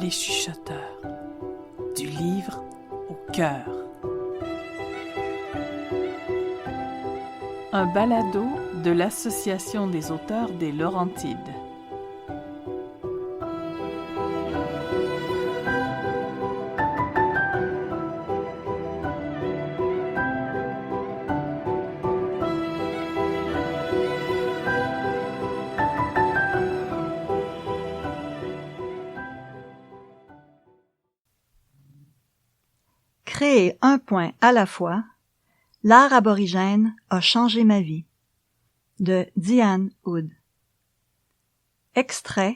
les chuchoteurs, du livre au cœur. Un balado de l'Association des auteurs des Laurentides. Créer un point à la fois, l'art aborigène a changé ma vie. De Diane Hood. Extrait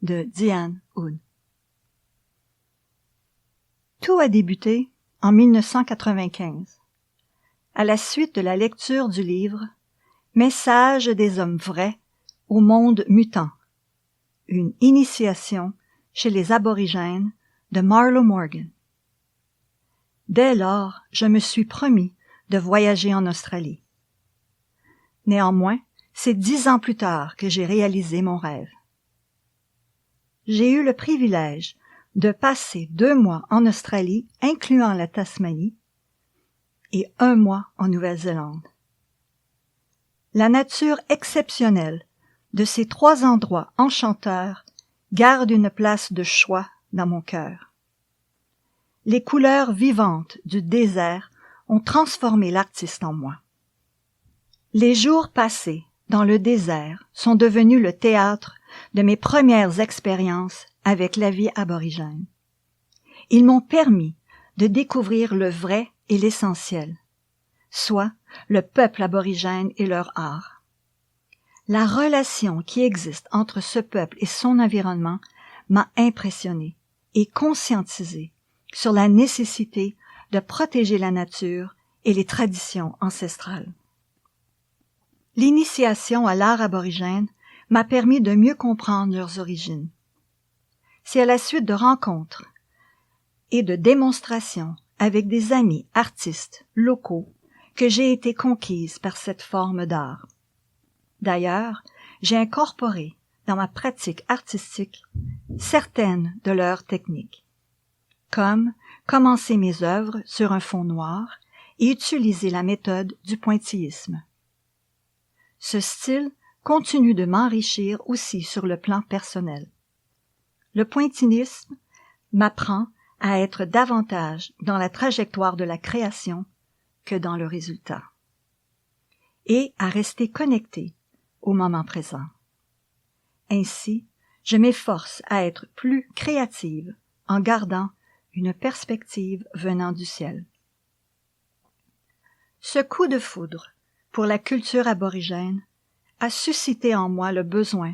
de Diane Hood. Tout a débuté en 1995, à la suite de la lecture du livre Messages des hommes vrais au monde mutant, une initiation chez les aborigènes de Marlo Morgan. Dès lors, je me suis promis de voyager en Australie. Néanmoins, c'est 10 ans plus tard que j'ai réalisé mon rêve. J'ai eu le privilège de passer 2 mois en Australie, incluant la Tasmanie, et 1 mois en Nouvelle-Zélande. La nature exceptionnelle de ces 3 endroits enchanteurs garde une place de choix dans mon cœur. Les couleurs vivantes du désert ont transformé l'artiste en moi. Les jours passés dans le désert sont devenus le théâtre de mes premières expériences avec la vie aborigène. Ils m'ont permis de découvrir le vrai et l'essentiel, soit le peuple aborigène et leur art. La relation qui existe entre ce peuple et son environnement m'a impressionné et conscientisé sur la nécessité de protéger la nature et les traditions ancestrales. L'initiation à l'art aborigène m'a permis de mieux comprendre leurs origines. C'est à la suite de rencontres et de démonstrations avec des amis artistes locaux que j'ai été conquise par cette forme d'art. D'ailleurs, j'ai incorporé dans ma pratique artistique certaines de leurs techniques, comme commencer mes œuvres sur un fond noir et utiliser la méthode du pointillisme. Ce style continue de m'enrichir aussi sur le plan personnel. Le pointillisme m'apprend à être davantage dans la trajectoire de la création que dans le résultat, et à rester connecté au moment présent. Ainsi, je m'efforce à être plus créative en gardant une perspective venant du ciel. Ce coup de foudre pour la culture aborigène a suscité en moi le besoin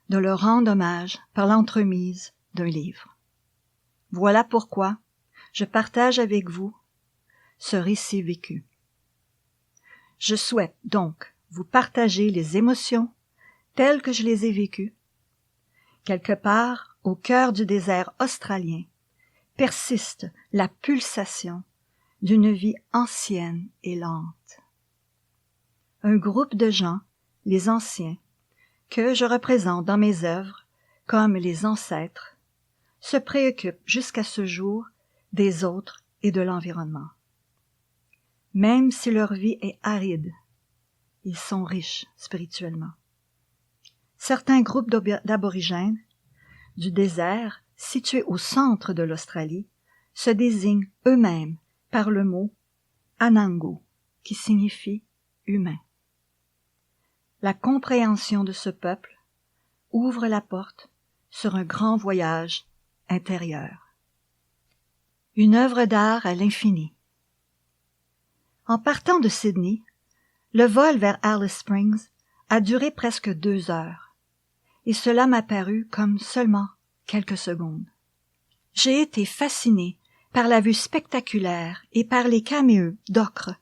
de leur rendre hommage par l'entremise d'un livre. Voilà pourquoi je partage avec vous ce récit vécu. Je souhaite donc vous partager les émotions telles que je les ai vécues. Quelque part, au cœur du désert australien, persiste la pulsation d'une vie ancienne et lente. Un groupe de gens, les anciens, que je représente dans mes œuvres comme les ancêtres, se préoccupent jusqu'à ce jour des autres et de l'environnement. Même si leur vie est aride, ils sont riches spirituellement. Certains groupes d'aborigènes du désert, situés au centre de l'Australie, se désignent eux-mêmes par le mot Anangu, qui signifie humain. La compréhension de ce peuple ouvre la porte sur un grand voyage intérieur. Une œuvre d'art à l'infini. En partant de Sydney, le vol vers Alice Springs a duré presque 2 heures, et cela m'a paru comme seulement quelques secondes. J'ai été fascinée par la vue spectaculaire et par les caméos d'ocre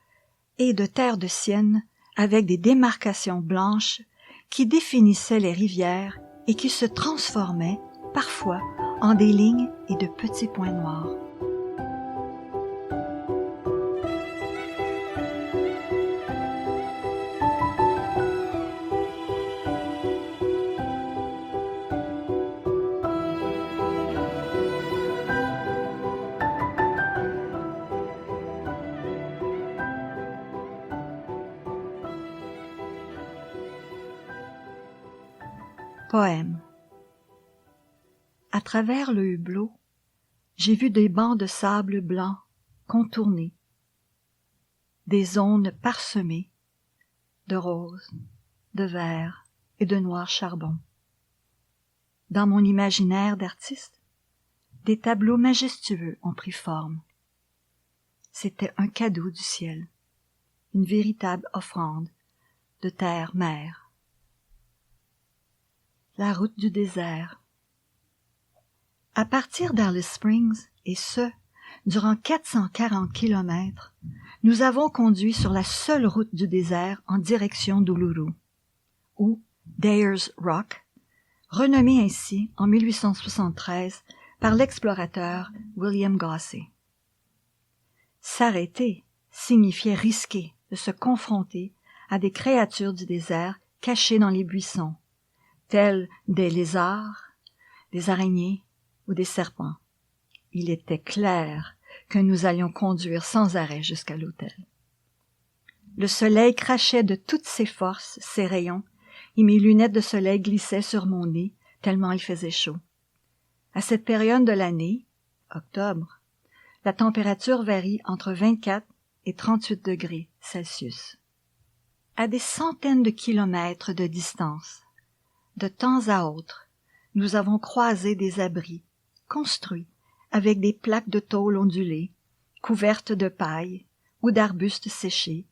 et de terre de sienne avec des démarcations blanches qui définissaient les rivières et qui se transformaient parfois en des lignes et de petits points noirs. Poème. À travers le hublot, j'ai vu des bancs de sable blanc contournés, des zones parsemées de rose, de vert et de noir charbon. Dans mon imaginaire d'artiste, des tableaux majestueux ont pris forme. C'était un cadeau du ciel, une véritable offrande de terre-mère. La route du désert. À partir d'Alice Springs, et ce, durant 440 kilomètres, nous avons conduit sur la seule route du désert en direction d'Uluru, ou Dayers Rock, renommé ainsi en 1873 par l'explorateur William Gosse. S'arrêter signifiait risquer de se confronter à des créatures du désert cachées dans les buissons, telles des lézards, des araignées ou des serpents. Il était clair que nous allions conduire sans arrêt jusqu'à l'hôtel. Le soleil crachait de toutes ses forces ses rayons et mes lunettes de soleil glissaient sur mon nez tellement il faisait chaud. À cette période de l'année, octobre, la température varie entre 24 et 38 degrés Celsius. À des centaines de kilomètres de distance, de temps à autre, nous avons croisé des abris construits avec des plaques de tôle ondulées, couvertes de paille ou d'arbustes séchés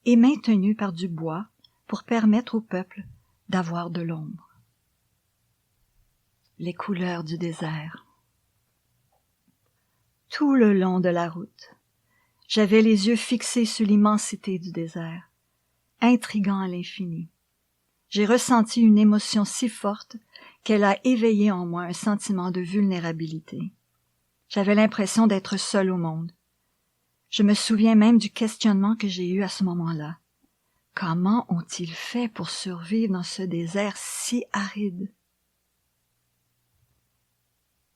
et maintenus par du bois pour permettre au peuple d'avoir de l'ombre. Les couleurs du désert. Tout le long de la route, j'avais les yeux fixés sur l'immensité du désert, intriguant à l'infini. J'ai ressenti une émotion si forte qu'elle a éveillé en moi un sentiment de vulnérabilité. J'avais l'impression d'être seule au monde. Je me souviens même du questionnement que j'ai eu à ce moment-là. Comment ont-ils fait pour survivre dans ce désert si aride?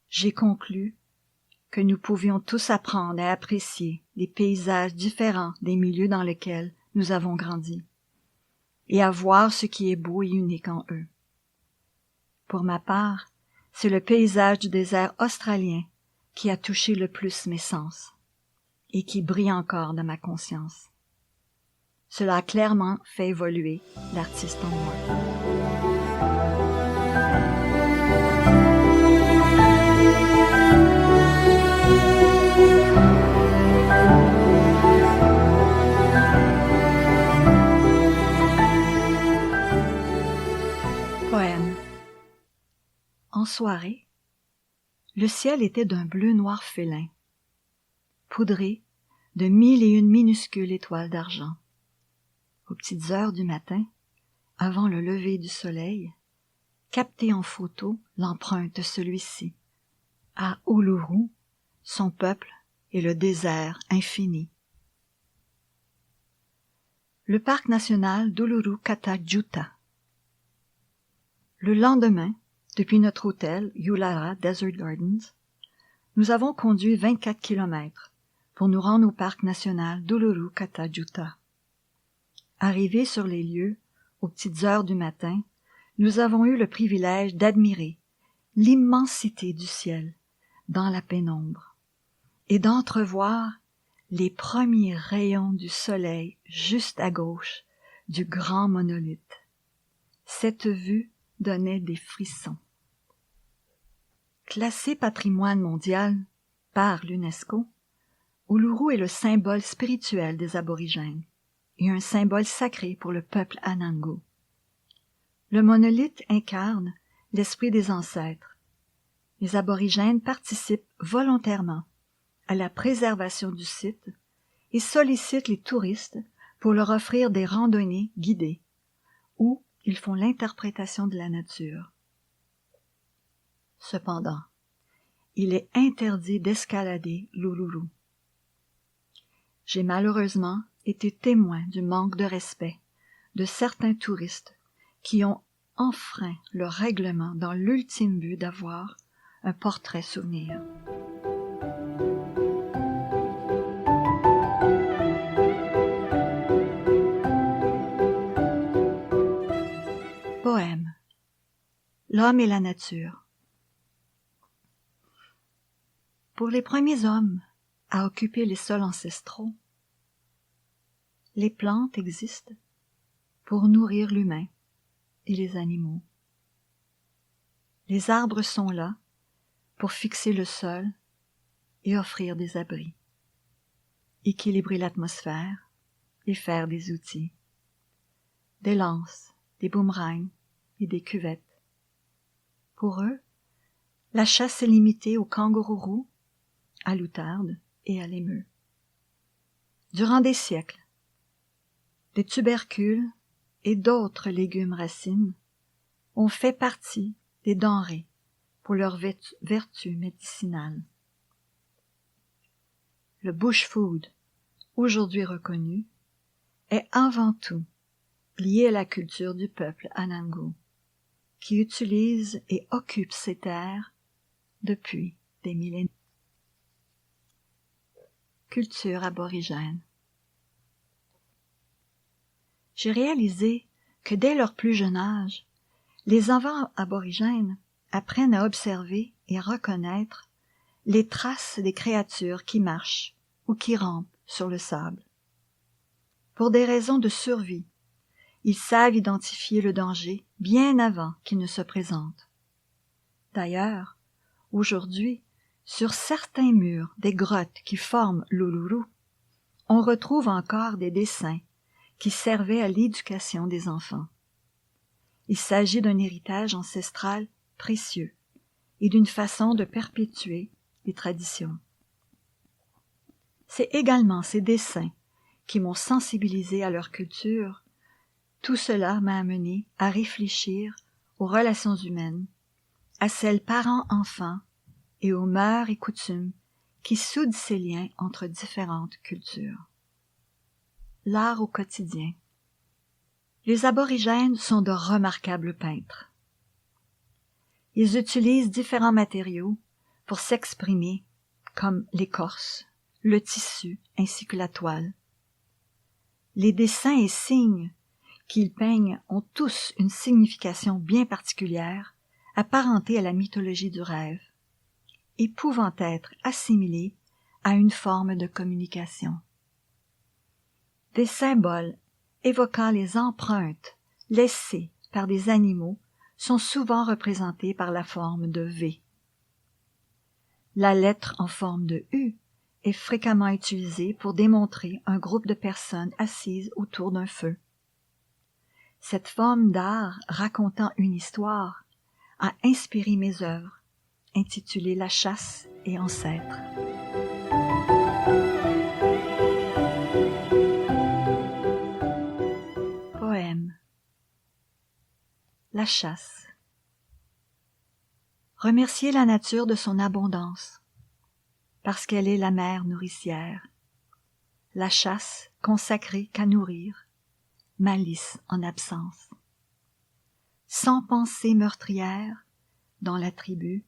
J'ai conclu que nous pouvions tous apprendre à apprécier les paysages différents des milieux dans lesquels nous avons grandi, et à voir ce qui est beau et unique en eux. Pour ma part, c'est le paysage du désert australien qui a touché le plus mes sens, et qui brille encore dans ma conscience. Cela a clairement fait évoluer l'artiste en moi. Poème. En soirée, le ciel était d'un bleu-noir félin, poudré de 1001 minuscules étoiles d'argent. Aux petites heures du matin, avant le lever du soleil, capté en photo l'empreinte de celui-ci. À Uluru, son peuple et le désert infini. Le parc national d'Uluru-Kata-Tjuta. Le lendemain, depuis notre hôtel, Yulara Desert Gardens, nous avons conduit 24 kilomètres pour nous rendre au parc national d'Uluru-Kata-Tjuta. Arrivés sur les lieux, aux petites heures du matin, nous avons eu le privilège d'admirer l'immensité du ciel dans la pénombre et d'entrevoir les premiers rayons du soleil juste à gauche du grand monolithe. Cette vue donnait des frissons. Classé patrimoine mondial par l'UNESCO, Uluru est le symbole spirituel des aborigènes et un symbole sacré pour le peuple Anangu. Le monolithe incarne l'esprit des ancêtres. Les aborigènes participent volontairement à la préservation du site et sollicitent les touristes pour leur offrir des randonnées guidées où ils font l'interprétation de la nature. Cependant, il est interdit d'escalader l'Uluru. J'ai malheureusement été témoin du manque de respect de certains touristes qui ont enfreint le règlement dans l'ultime but d'avoir un portrait souvenir. Poème. l'homme et la nature. Pour les premiers hommes à occuper les sols ancestraux, les plantes existent pour nourrir l'humain et les animaux. Les arbres sont là pour fixer le sol et offrir des abris, équilibrer l'atmosphère et faire des outils, des lances, des boomerangs et des cuvettes. Pour eux, la chasse est limitée aux kangourous roux, à l'outarde et à l'émeu. Durant des siècles, les tubercules et d'autres légumes racines ont fait partie des denrées pour leur vertu médicinale. Le bush food, aujourd'hui reconnu, est avant tout lié à la culture du peuple Anangu, qui utilise et occupe ces terres depuis des millénaires. Culture aborigène. J'ai réalisé que dès leur plus jeune âge, les enfants aborigènes apprennent à observer et à reconnaître les traces des créatures qui marchent ou qui rampent sur le sable. Pour des raisons de survie, ils savent identifier le danger bien avant qu'il ne se présente. D'ailleurs, aujourd'hui, sur certains murs des grottes qui forment l'Uluru, on retrouve encore des dessins qui servaient à l'éducation des enfants. Il s'agit d'un héritage ancestral précieux et d'une façon de perpétuer les traditions. C'est également ces dessins qui m'ont sensibilisé à leur culture. Tout cela m'a amené à réfléchir aux relations humaines, à celles parents-enfants et aux mœurs et coutumes qui soudent ces liens entre différentes cultures. L'art au quotidien. Les aborigènes sont de remarquables peintres. Ils utilisent différents matériaux pour s'exprimer, comme l'écorce, le tissu ainsi que la toile. Les dessins et signes qu'ils peignent ont tous une signification bien particulière, apparentée à la mythologie du rêve, et pouvant être assimilés à une forme de communication. Des symboles évoquant les empreintes laissées par des animaux sont souvent représentés par la forme de V. La lettre en forme de U est fréquemment utilisée pour démontrer un groupe de personnes assises autour d'un feu. Cette forme d'art racontant une histoire a inspiré mes œuvres, intitulées La chasse et ancêtres. Poème. La chasse. Remercier la nature de son abondance, parce qu'elle est la mère nourricière. La chasse consacrée qu'à nourrir, malice en absence. Sans pensée meurtrière, dans la tribu,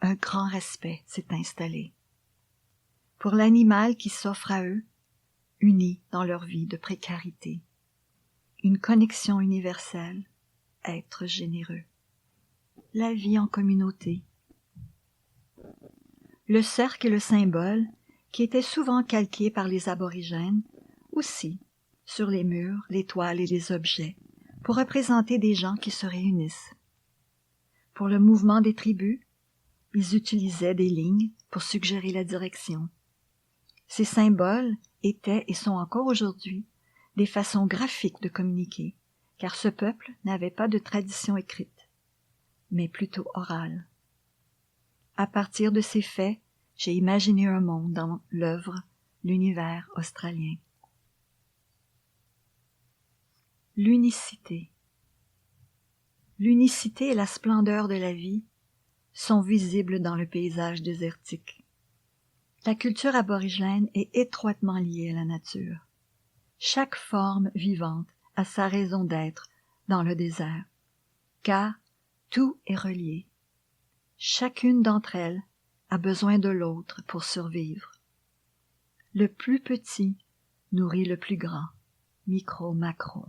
un grand respect s'est installé. Pour l'animal qui s'offre à eux, uni dans leur vie de précarité. Une connexion universelle, être généreux. La vie en communauté. Le cercle est le symbole qui était souvent calqué par les aborigènes, aussi sur les murs, les toiles et les objets, pour représenter des gens qui se réunissent. Pour le mouvement des tribus, ils utilisaient des lignes pour suggérer la direction. Ces symboles étaient et sont encore aujourd'hui des façons graphiques de communiquer, car ce peuple n'avait pas de tradition écrite, mais plutôt orale. À partir de ces faits, j'ai imaginé un monde dans l'œuvre L'univers australien. L'unicité. L'unicité et la splendeur de la vie sont visibles dans le paysage désertique. La culture aborigène est étroitement liée à la nature. Chaque forme vivante a sa raison d'être dans le désert, car tout est relié. Chacune d'entre elles a besoin de l'autre pour survivre. Le plus petit nourrit le plus grand, micro-macro.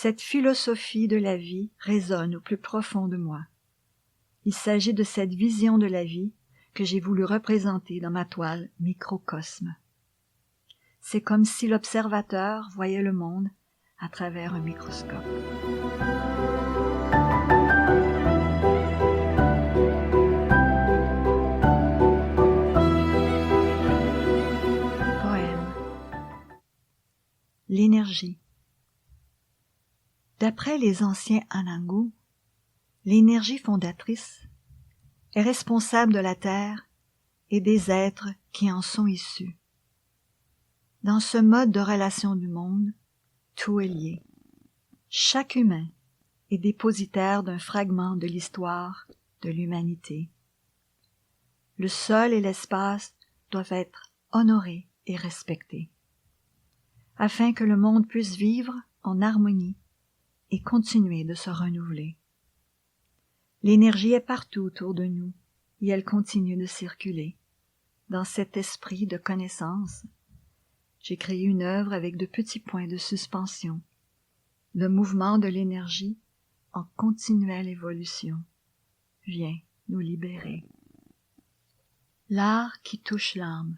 Cette philosophie de la vie résonne au plus profond de moi. Il s'agit de cette vision de la vie que j'ai voulu représenter dans ma toile Microcosme. C'est comme si l'observateur voyait le monde à travers un microscope. Poème. L'énergie. D'après les anciens Anangu, l'énergie fondatrice est responsable de la Terre et des êtres qui en sont issus. Dans ce mode de relation du monde, tout est lié. Chaque humain est dépositaire d'un fragment de l'histoire de l'humanité. Le sol et l'espace doivent être honorés et respectés, afin que le monde puisse vivre en harmonie et continuer de se renouveler. L'énergie est partout autour de nous et elle continue de circuler. Dans cet esprit de connaissance, j'ai créé une œuvre avec de petits points de suspension, le mouvement de l'énergie en continuelle évolution vient nous libérer. L'art qui touche l'âme.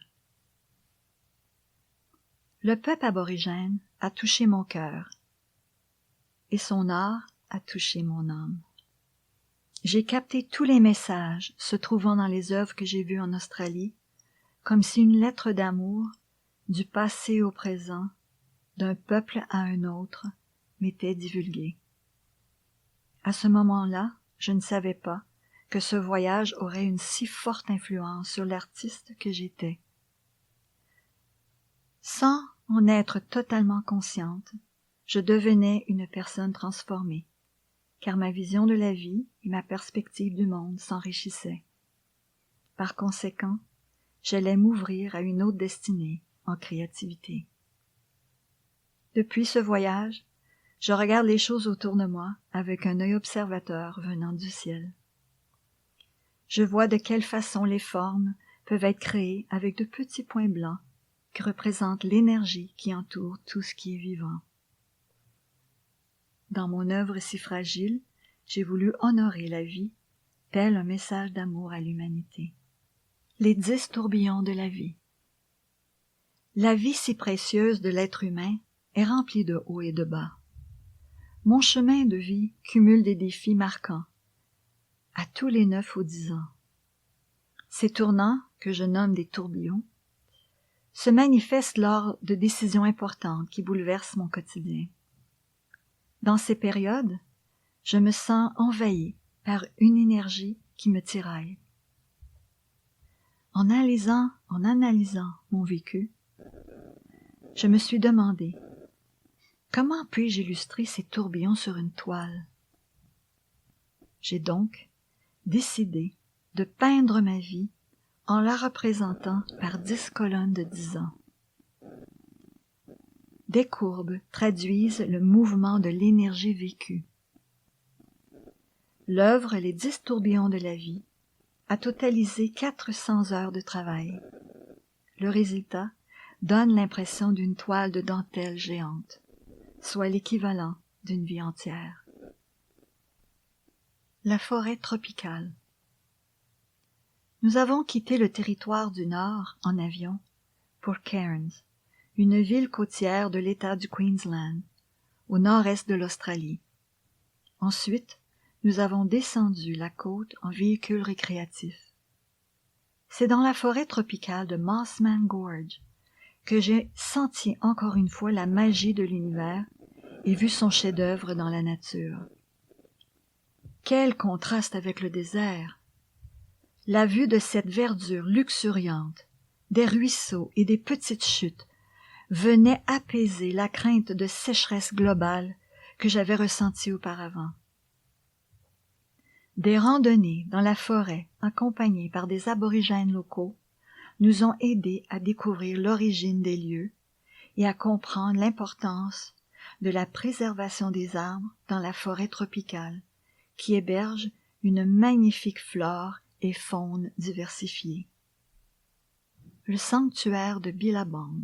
Le peuple aborigène a touché mon cœur et son art a touché mon âme. J'ai capté tous les messages se trouvant dans les œuvres que j'ai vues en Australie, comme si une lettre d'amour, du passé au présent, d'un peuple à un autre, m'était divulguée. À ce moment-là, je ne savais pas que ce voyage aurait une si forte influence sur l'artiste que j'étais. Sans en être totalement consciente, je devenais une personne transformée, car ma vision de la vie et ma perspective du monde s'enrichissaient. Par conséquent, j'allais m'ouvrir à une autre destinée en créativité. Depuis ce voyage, je regarde les choses autour de moi avec un œil observateur venant du ciel. Je vois de quelle façon les formes peuvent être créées avec de petits points blancs qui représentent l'énergie qui entoure tout ce qui est vivant. Dans mon œuvre si fragile, j'ai voulu honorer la vie, tel un message d'amour à l'humanité. Les 10 tourbillons de la vie. La vie si précieuse de l'être humain est remplie de hauts et de bas. Mon chemin de vie cumule des défis marquants, à tous les 9 ou 10 ans. Ces tournants, que je nomme des tourbillons, se manifestent lors de décisions importantes qui bouleversent mon quotidien. Dans ces périodes, je me sens envahie par une énergie qui me tiraille. En analysant mon vécu, je me suis demandé comment puis-je illustrer ces tourbillons sur une toile. J'ai donc décidé de peindre ma vie en la représentant par 10 colonnes de 10 ans. Des courbes traduisent le mouvement de l'énergie vécue. L'œuvre Les 10 tourbillons de la vie a totalisé 400 heures de travail. Le résultat donne l'impression d'une toile de dentelle géante, soit l'équivalent d'une vie entière. La forêt tropicale. Nous avons quitté le territoire du Nord en avion pour Cairns, une ville côtière de l'État du Queensland, au nord-est de l'Australie. Ensuite, nous avons descendu la côte en véhicule récréatif. C'est dans la forêt tropicale de Mossman Gorge que j'ai senti encore une fois la magie de l'univers et vu son chef-d'œuvre dans la nature. Quel contraste avec le désert! La vue de cette verdure luxuriante, des ruisseaux et des petites chutes venait apaiser la crainte de sécheresse globale que j'avais ressentie auparavant. Des randonnées dans la forêt accompagnées par des aborigènes locaux nous ont aidés à découvrir l'origine des lieux et à comprendre l'importance de la préservation des arbres dans la forêt tropicale qui héberge une magnifique flore et faune diversifiée. Le sanctuaire de Billabong.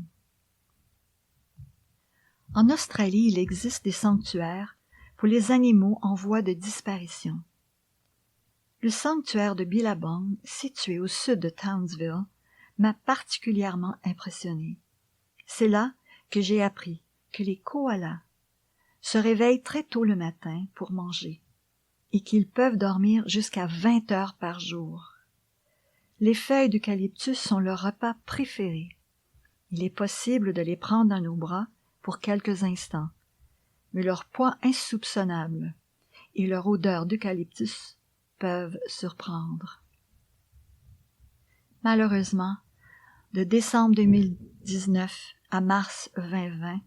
En Australie, il existe des sanctuaires pour les animaux en voie de disparition. Le sanctuaire de Billabong, situé au sud de Townsville, m'a particulièrement impressionné. C'est là que j'ai appris que les koalas se réveillent très tôt le matin pour manger et qu'ils peuvent dormir jusqu'à 20 heures par jour. Les feuilles d'eucalyptus sont leur repas préféré. Il est possible de les prendre dans nos bras pour quelques instants, mais leur poids insoupçonnable et leur odeur d'eucalyptus peuvent surprendre. Malheureusement, de décembre 2019 à mars 2020,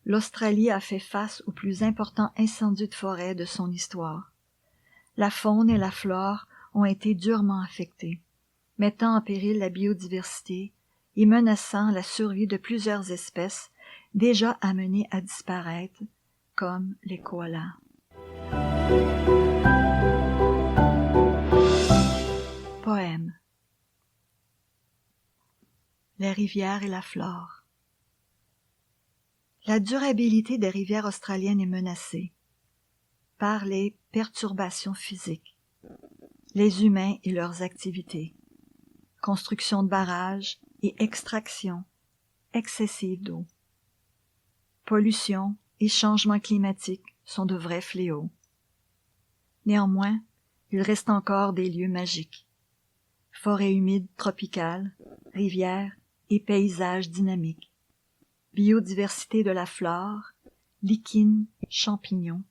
l'Australie a fait face au plus important incendie de forêt de son histoire. La faune et la flore ont été durement affectées, mettant en péril la biodiversité et menaçant la survie de plusieurs espèces déjà amenées à disparaître, comme les koalas. Poème. Les rivières et la flore. La durabilité des rivières australiennes est menacée par les perturbations physiques, les humains et leurs activités, construction de barrages et extraction excessive d'eau. Pollution et changement climatique sont de vrais fléaux. Néanmoins, il reste encore des lieux magiques. Forêts humides tropicales, rivières et paysages dynamiques. Biodiversité de la flore, lichens, champignons,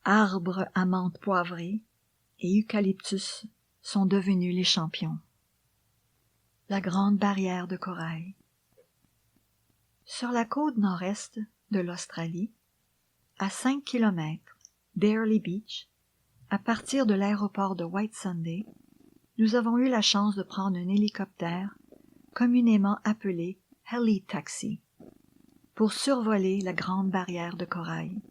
arbres à menthe poivrée et eucalyptus sont devenus les champions. La grande barrière de corail. Sur la côte nord-est de l'Australie, à 5 km d'Airlie Beach, à partir de l'aéroport de Whitsunday, nous avons eu la chance de prendre un hélicoptère, communément appelé Heli-Taxi, pour survoler la grande barrière de corail,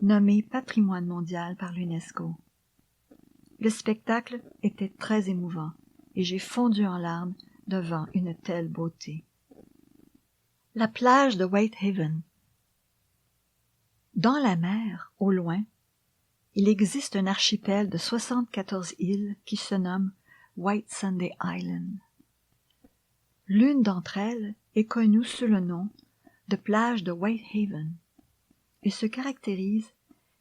nommée patrimoine mondial par l'UNESCO. Le spectacle était très émouvant et j'ai fondu en larmes devant une telle beauté. La plage de Whitehaven. Dans la mer, au loin, il existe un archipel de 74 îles qui se nomme Whitsunday Island. L'une d'entre elles est connue sous le nom de plage de Whitehaven et se caractérise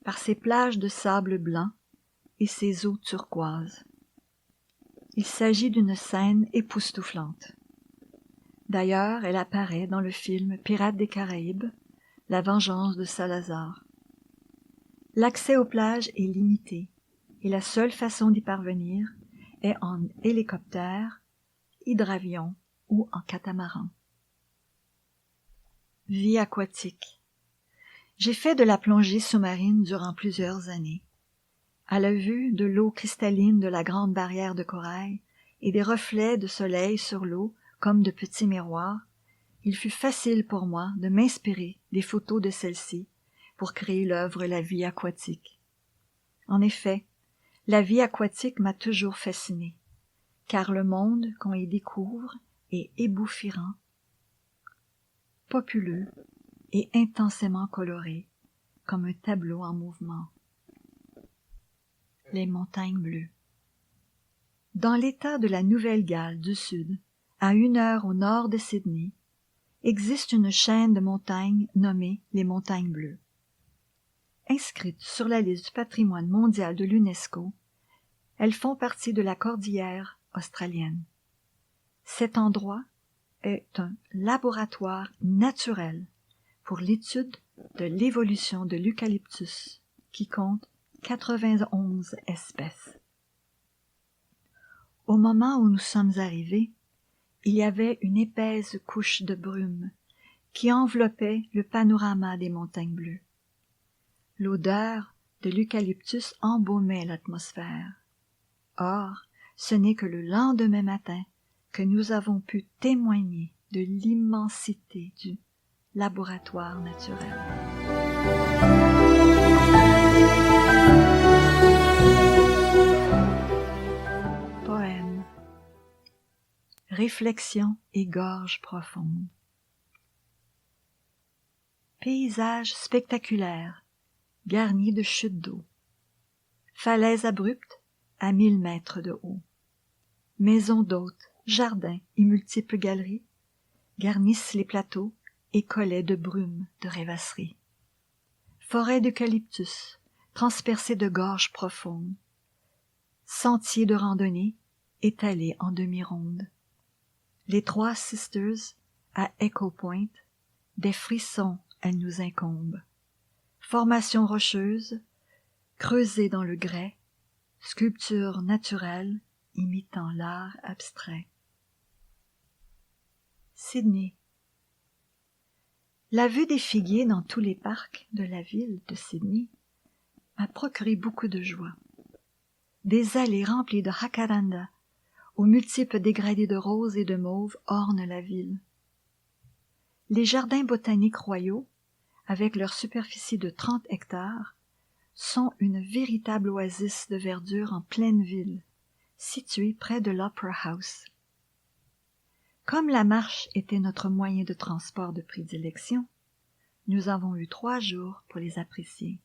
par ses plages de sable blanc et ses eaux turquoises. Il s'agit d'une scène époustouflante. D'ailleurs, elle apparaît dans le film Pirates des Caraïbes, La vengeance de Salazar. L'accès aux plages est limité et la seule façon d'y parvenir est en hélicoptère, hydravion ou en catamaran. Vie aquatique. J'ai fait de la plongée sous-marine durant plusieurs années. À la vue de l'eau cristalline de la grande barrière de corail et des reflets de soleil sur l'eau comme de petits miroirs, il fut facile pour moi de m'inspirer des photos de celle-ci pour créer l'œuvre La vie aquatique. En effet, la vie aquatique m'a toujours fascinée, car le monde qu'on y découvre est ébouffirant, populeux et intensément coloré, comme un tableau en mouvement. Les montagnes bleues. Dans l'État de la Nouvelle-Galles du Sud, à 1 heure au nord de Sydney, existe une chaîne de montagnes nommée les Montagnes Bleues. Inscrites sur la liste du patrimoine mondial de l'UNESCO, elles font partie de la cordillère australienne. Cet endroit est un laboratoire naturel pour l'étude de l'évolution de l'eucalyptus, qui compte 91 espèces. Au moment où nous sommes arrivés, il y avait une épaisse couche de brume qui enveloppait le panorama des montagnes bleues. L'odeur de l'eucalyptus embaumait l'atmosphère. Or, ce n'est que le lendemain matin que nous avons pu témoigner de l'immensité du laboratoire naturel. Poème. Réflexion et gorge profonde. Paysage spectaculaire, garni de chutes d'eau. Falaises abruptes à 1000 mètres de haut. Maisons d'hôtes, jardins et multiples galeries garnissent les plateaux et collets de brume de rêvasserie. Forêts d'eucalyptus, transpercées de gorges profondes. Sentiers de randonnée étalés en demi-ronde. Les Trois Sisters à Echo Point, des frissons elles nous incombent. Formations rocheuses, creusées dans le grès, sculptures naturelles imitant l'art abstrait. Sydney. La vue des figuiers dans tous les parcs de la ville de Sydney m'a procuré beaucoup de joie. Des allées remplies de jacaranda, aux multiples dégradés de roses et de mauves ornent la ville. Les jardins botaniques royaux, avec leur superficie de 30 hectares, sont une véritable oasis de verdure en pleine ville, située près de l'Opera House. Comme la marche était notre moyen de transport de prédilection, nous avons eu 3 jours pour les apprécier.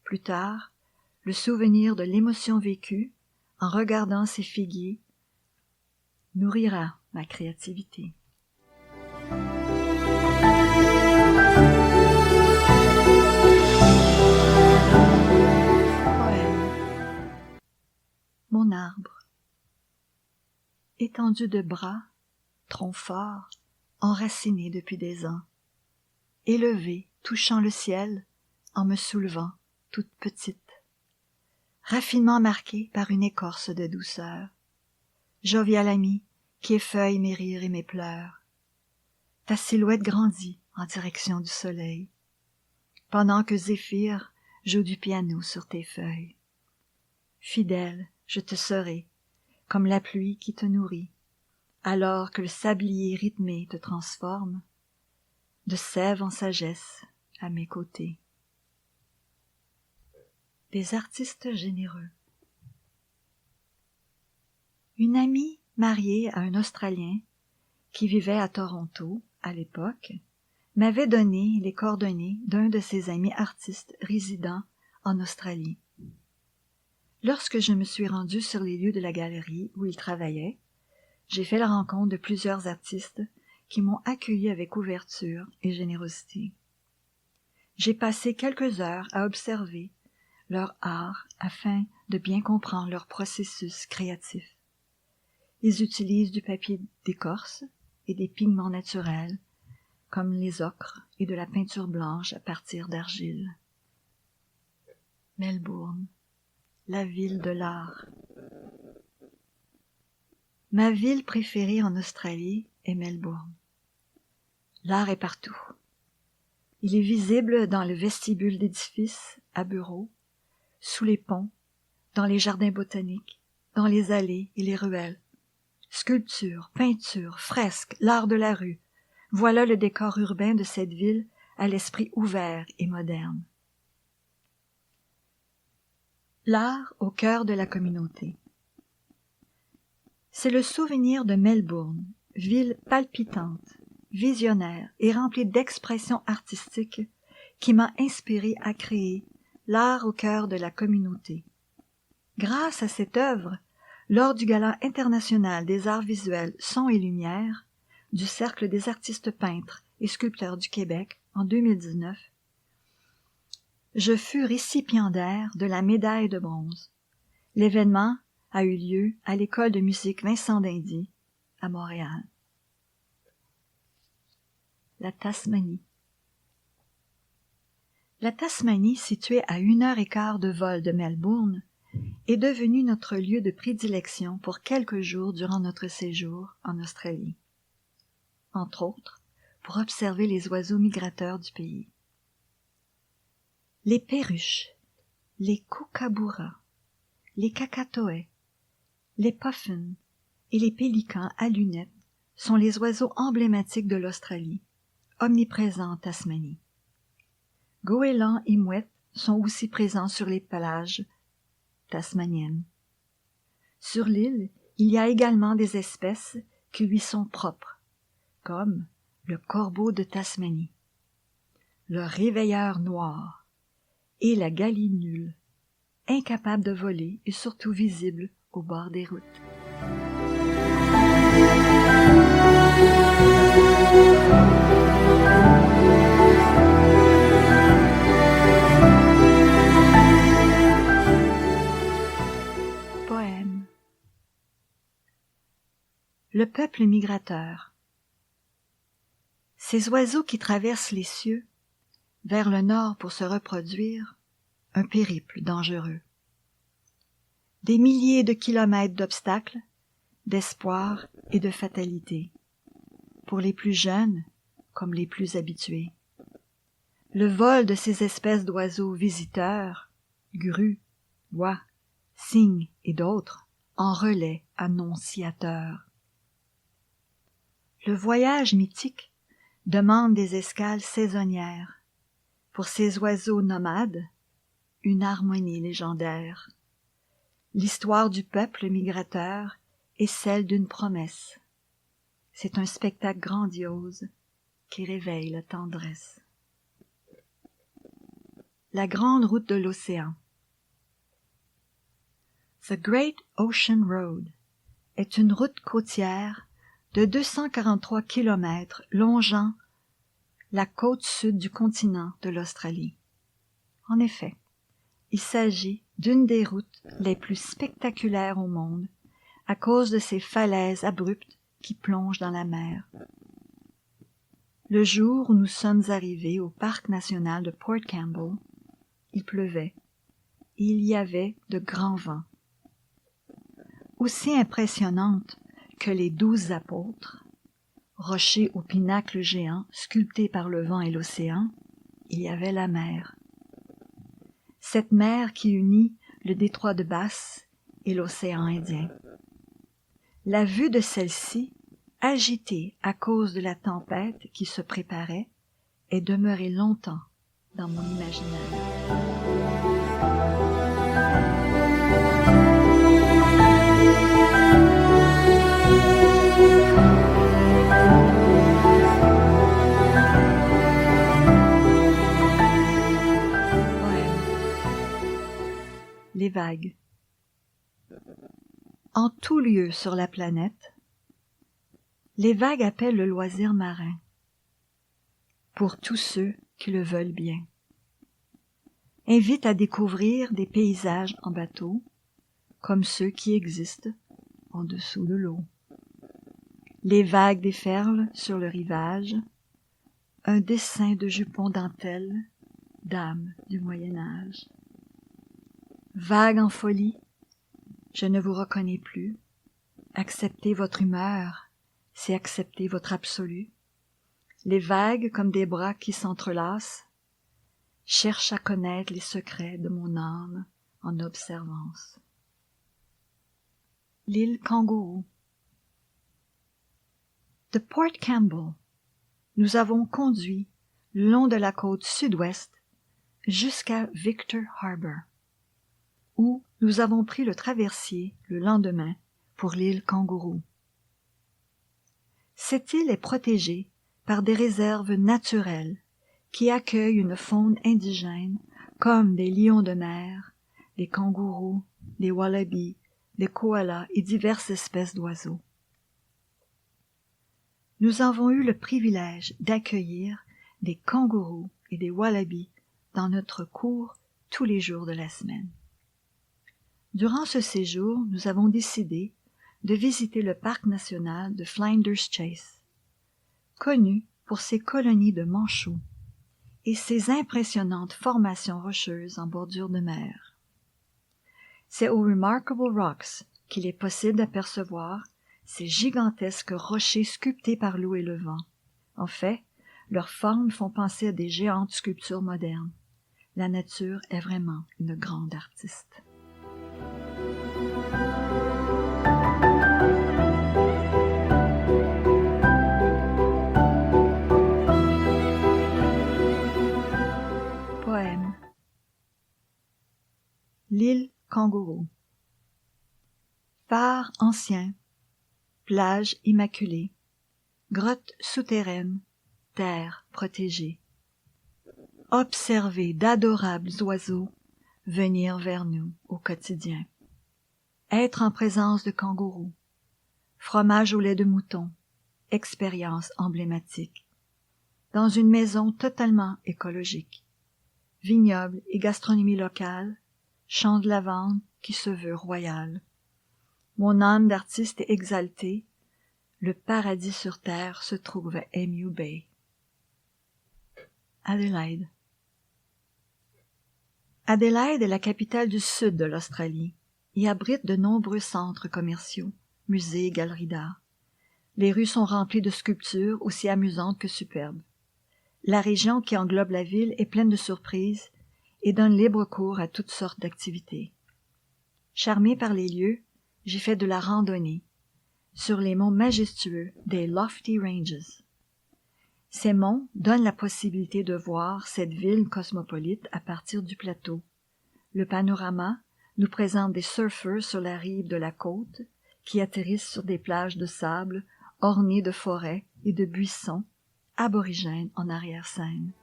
Plus tard, le souvenir de l'émotion vécue en regardant ces figuiers nourrira ma créativité. Poème. Mon arbre. Étendu de bras, tronc fort, enraciné depuis des ans, élevé, touchant le ciel, en me soulevant, toute petite, raffinement marqué par une écorce de douceur, jovial ami qui effeuille mes rires et mes pleurs. Ta silhouette grandit en direction du soleil, pendant que Zéphyr joue du piano sur tes feuilles. Fidèle, je te serai, comme la pluie qui te nourrit, alors que le sablier rythmé te transforme, de sève en sagesse à mes côtés. Des artistes généreux. Une amie mariée à un Australien qui vivait à Toronto à l'époque m'avait donné les coordonnées d'un de ses amis artistes résidant en Australie. Lorsque je me suis rendue sur les lieux de la galerie où il travaillait, j'ai fait la rencontre de plusieurs artistes qui m'ont accueilli avec ouverture et générosité. J'ai passé quelques heures à observer leur art afin de bien comprendre leur processus créatif. Ils utilisent du papier d'écorce et des pigments naturels comme les ocres et de la peinture blanche à partir d'argile. Melbourne, la ville de l'art. Ma ville préférée en Australie est Melbourne. L'art est partout. Il est visible dans le vestibule d'édifices à bureaux, sous les ponts, dans les jardins botaniques, dans les allées et les ruelles. Sculptures, peintures, fresques, l'art de la rue, voilà le décor urbain de cette ville à l'esprit ouvert et moderne. L'art au cœur de la communauté. C'est le souvenir de Melbourne, ville palpitante, visionnaire et remplie d'expressions artistiques qui m'a inspiré à créer l'art au cœur de la communauté. Grâce à cette œuvre, lors du Gala international des arts visuels Son et Lumière du Cercle des artistes peintres et sculpteurs du Québec en 2019, je fus récipiendaire de la médaille de bronze. L'événement a eu lieu à l'École de musique Vincent d'Indy à Montréal. La Tasmanie. La Tasmanie, située à 1h15 de vol de Melbourne, est devenue notre lieu de prédilection pour quelques jours durant notre séjour en Australie. Entre autres, pour observer les oiseaux migrateurs du pays. Les perruches, les kookaburras, les kakatoès, les puffins et les pélicans à lunettes sont les oiseaux emblématiques de l'Australie, omniprésents en Tasmanie. Goélands et mouettes sont aussi présents sur les plages tasmaniennes. Sur l'île, il y a également des espèces qui lui sont propres, comme le corbeau de Tasmanie. le réveilleur noir et la gallinule, incapable de voler et surtout visible au bord des routes. Poème. Le peuple migrateur. Ces oiseaux qui traversent les cieux vers le nord pour se reproduire, un périple dangereux. Des milliers de kilomètres d'obstacles, d'espoir et de fatalité, pour les plus jeunes comme les plus habitués. Le vol de ces espèces d'oiseaux visiteurs, grues, oies, cygnes et d'autres, en relais annonciateurs. Le voyage mythique demande des escales saisonnières. Pour ces oiseaux nomades, une harmonie légendaire. L'histoire du peuple migrateur est celle d'une promesse. C'est un spectacle grandiose qui réveille la tendresse. La grande route de l'océan. The Great Ocean Road est une route côtière de 243 kilomètres longeant la côte sud du continent de l'Australie. En effet, il s'agit d'une des routes les plus spectaculaires au monde à cause de ses falaises abruptes qui plongent dans la mer. Le jour où nous sommes arrivés au parc national de Port Campbell, il pleuvait et il y avait de grands vents. Aussi impressionnante que les 12 apôtres, rochers au pinacle géant sculptés par le vent et l'océan, il y avait la mer. Cette mer qui unit le détroit de Bass et l'océan Indien. La vue de celle-ci, agitée à cause de la tempête qui se préparait, est demeurée longtemps dans mon imaginaire. Les vagues. En tout lieu sur la planète, les vagues appellent le loisir marin, pour tous ceux qui le veulent bien. Invitent à découvrir des paysages en bateau, comme ceux qui existent en dessous de l'eau. Les vagues déferlent sur le rivage, un dessin de jupon dentelle, dame du Moyen-Âge. Vague en folie, je ne vous reconnais plus. Acceptez votre humeur, c'est accepter votre absolu. Les vagues, comme des bras qui s'entrelacent, cherchent à connaître les secrets de mon âme en observance. L'île Kangourou. De Port Campbell, nous avons conduit le long de la côte sud-ouest jusqu'à Victor Harbour, où nous avons pris le traversier le lendemain pour l'île Kangourou. Cette île est protégée par des réserves naturelles qui accueillent une faune indigène comme des lions de mer, des kangourous, des wallabies, des koalas et diverses espèces d'oiseaux. Nous avons eu le privilège d'accueillir des kangourous et des wallabies dans notre cour tous les jours de la semaine. Durant ce séjour, nous avons décidé de visiter le parc national de Flinders Chase, connu pour ses colonies de manchots et ses impressionnantes formations rocheuses en bordure de mer. C'est aux Remarkable Rocks qu'il est possible d'apercevoir ces gigantesques rochers sculptés par l'eau et le vent. En fait, leurs formes font penser à des géantes sculptures modernes. La nature est vraiment une grande artiste. Poème. L'île Kangourou. Phare ancien, plage immaculée, grotte souterraine, terre protégée. observer d'adorables oiseaux venir vers nous au quotidien, être en présence de kangourous, fromage au lait de mouton, expérience emblématique, dans une maison totalement écologique, vignoble et gastronomie locale, champ de lavande qui se veut royal. Mon âme d'artiste est exaltée, le paradis sur terre se trouve à Emu Bay. Adélaïde. Adélaïde est la capitale du sud de l'Australie et abrite de nombreux centres commerciaux, musées et galeries d'art. Les rues sont remplies de sculptures aussi amusantes que superbes. La région qui englobe la ville est pleine de surprises et donne libre cours à toutes sortes d'activités. Charmée par les lieux, j'ai fait de la randonnée sur les monts majestueux des Lofty Ranges. Ces monts donnent la possibilité de voir cette ville cosmopolite à partir du plateau. Le panorama nous présente des surfeurs sur la rive de la côte qui atterrissent sur des plages de sable ornées de forêts et de buissons aborigènes en arrière-scène.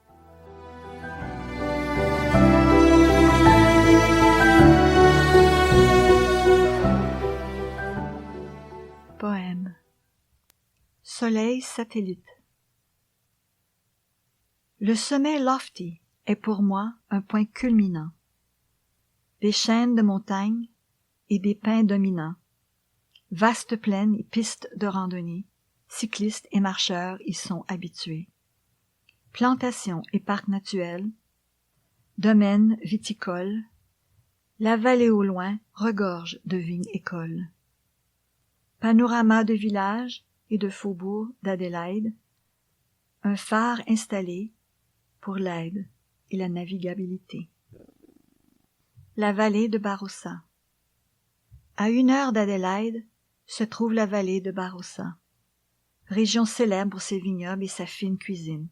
Poème. Soleil satellite. Le sommet Lofty est pour moi un point culminant. Des chaînes de montagnes et des pins dominants, vastes plaines et pistes de randonnée, cyclistes et marcheurs y sont habitués. Plantations et parcs naturels, domaines viticoles, la vallée au loin regorge de vignes-écoles. Panorama de villages et de faubourgs d'Adélaïde, un phare installé pour l'aide et la navigabilité. La vallée de Barossa. À 1 heure d'Adélaïde se trouve la vallée de Barossa, région célèbre pour ses vignobles et sa fine cuisine.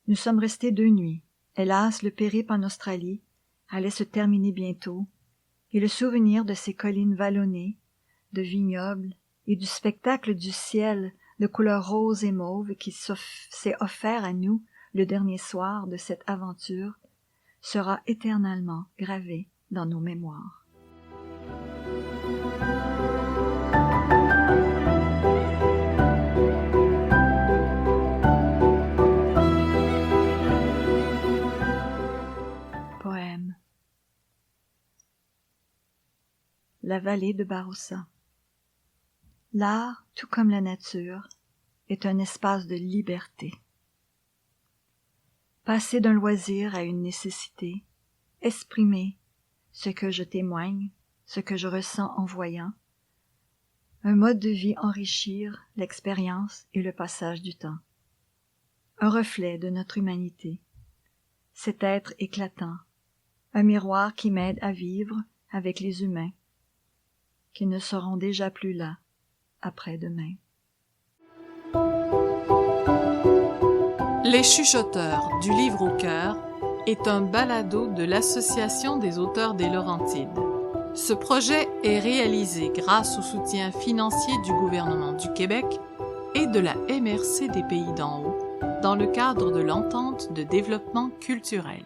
Nous sommes restés 2 nuits. Hélas, le périple en Australie allait se terminer bientôt, et le souvenir de ces collines vallonnées, de vignobles et du spectacle du ciel de couleur rose et mauve qui s'est offert à nous le dernier soir de cette aventure sera éternellement gravé dans nos mémoires. Poème. La vallée de Barossa. L'art, tout comme la nature, est un espace de liberté. Passer d'un loisir à une nécessité, exprimer ce que je témoigne, ce que je ressens en voyant, un mode de vie enrichir l'expérience et le passage du temps. Un reflet de notre humanité, cet être éclatant, un miroir qui m'aide à vivre avec les humains, qui ne seront déjà plus là après-demain. Les chuchoteurs du livre au cœur est un balado de l'Association des auteurs des Laurentides. Ce projet est réalisé grâce au soutien financier du gouvernement du Québec et de la MRC des Pays d'en haut dans le cadre de l'entente de développement culturel.